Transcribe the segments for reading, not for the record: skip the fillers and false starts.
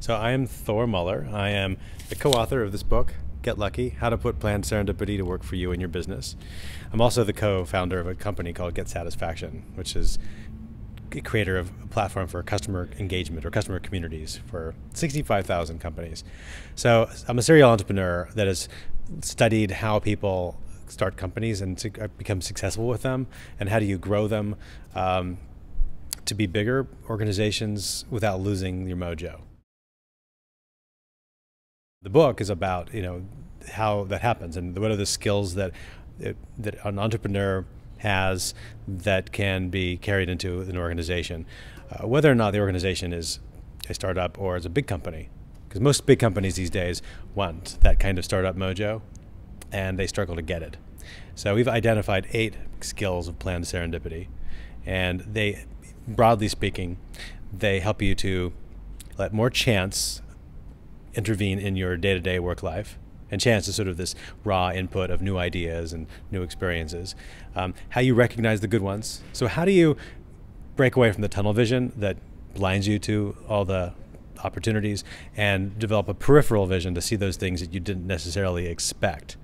So I am Thor Muller. I am the co-author of this book, Get Lucky, How to Put Planned Serendipity to Work for You and Your Business. I'm also the co-founder of a company called Get Satisfaction, which is a creator of a platform for customer engagement or customer communities for 65,000 companies. So I'm a serial entrepreneur that has studied how people start companies and to become successful with them, and how do you grow them to be bigger organizations without losing your mojo. The book is about, how that happens and what are the skills that an entrepreneur has that can be carried into an organization, whether or not the organization is a startup or is a big company. Because most big companies these days want that kind of startup mojo, and they struggle to get it. So we've identified 8 skills of planned serendipity, and they, broadly speaking, they help you to let more chance intervene in your day-to-day work life. And chance is sort of this raw input of new ideas and new experiences. How you recognize the good ones. So how do you break away from the tunnel vision that blinds you to all the opportunities and develop a peripheral vision to see those things that you didn't necessarily expect?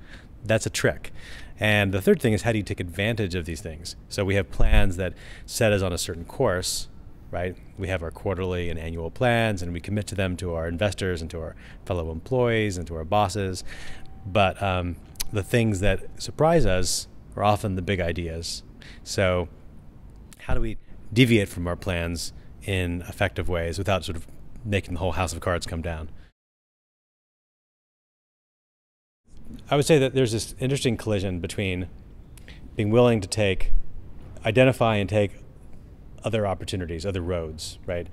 That's a trick. And the third thing is, how do you take advantage of these things? So we have plans that set us on a certain course, right? We have our quarterly and annual plans, and we commit to them to our investors and to our fellow employees and to our bosses. But the things that surprise us are often the big ideas. So how do we deviate from our plans in effective ways without sort of making the whole house of cards come down? I would say that there's this interesting collision between being willing to identify and take other opportunities, other roads, right?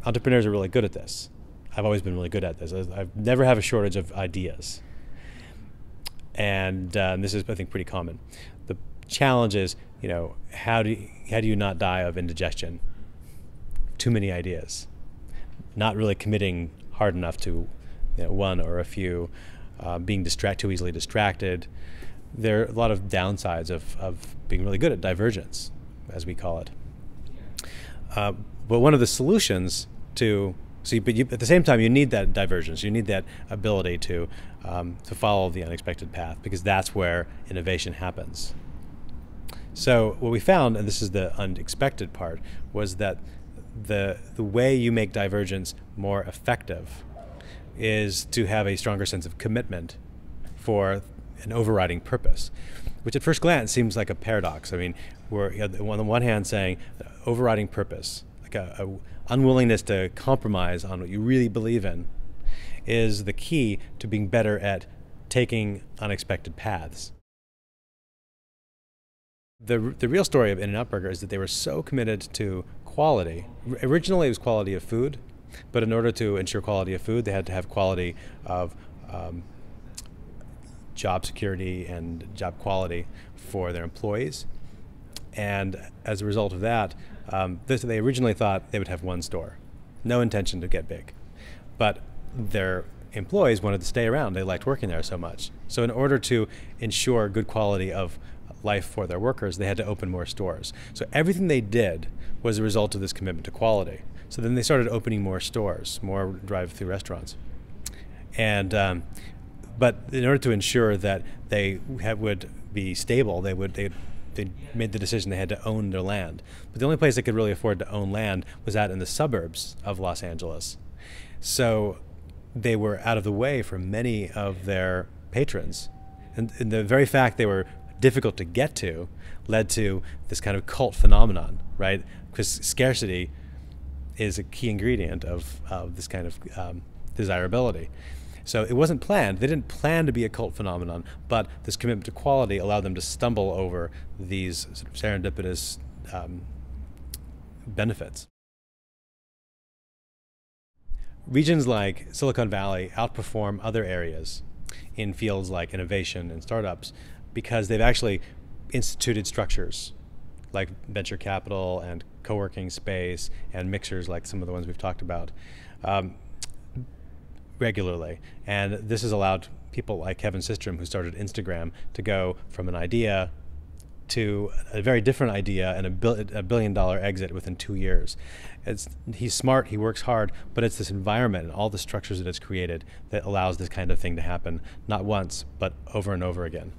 Entrepreneurs are really good at this. I've always been really good at this. I've never have a shortage of ideas. And this is, I think, pretty common. The challenge is, how do you not die of indigestion? Too many ideas. Not really committing hard enough to one or a few, being too easily distracted. There are a lot of downsides of being really good at divergence, as we call it. But one of the solutions at the same time, you need that divergence. You need that ability to follow the unexpected path, because that's where innovation happens. So what we found, and this is the unexpected part, was that the way you make divergence more effective is to have a stronger sense of commitment for an overriding purpose, which at first glance seems like a paradox. I mean, we're on the one hand saying overriding purpose, like a unwillingness to compromise on what you really believe in, is the key to being better at taking unexpected paths. The real story of Nutburger is that they were so committed to quality. Originally it was quality of food, but in order to ensure quality of food, they had to have quality of job security and job quality for their employees. And as a result of that, they originally thought they would have one store, no intention to get big. But their employees wanted to stay around. They liked working there so much. So in order to ensure good quality of life for their workers, they had to open more stores. So everything they did was a result of this commitment to quality. So then they started opening more stores, more drive-through restaurants. And but in order to ensure that they would be stable, they made the decision they had to own their land. But the only place they could really afford to own land was out in the suburbs of Los Angeles. So they were out of the way for many of their patrons. And the very fact they were difficult to get to led to this kind of cult phenomenon, right? Because scarcity is a key ingredient of this kind of desirability. So it wasn't planned. They didn't plan to be a cult phenomenon, but this commitment to quality allowed them to stumble over these sort of serendipitous benefits. Regions like Silicon Valley outperform other areas in fields like innovation and startups because they've actually instituted structures like venture capital and co-working space and mixers like some of the ones we've talked about regularly. And this has allowed people like Kevin Systrom, who started Instagram, to go from an idea to a very different idea and a billion-dollar exit within 2 years. He's smart, he works hard, but it's this environment and all the structures that it's created that allows this kind of thing to happen, not once, but over and over again.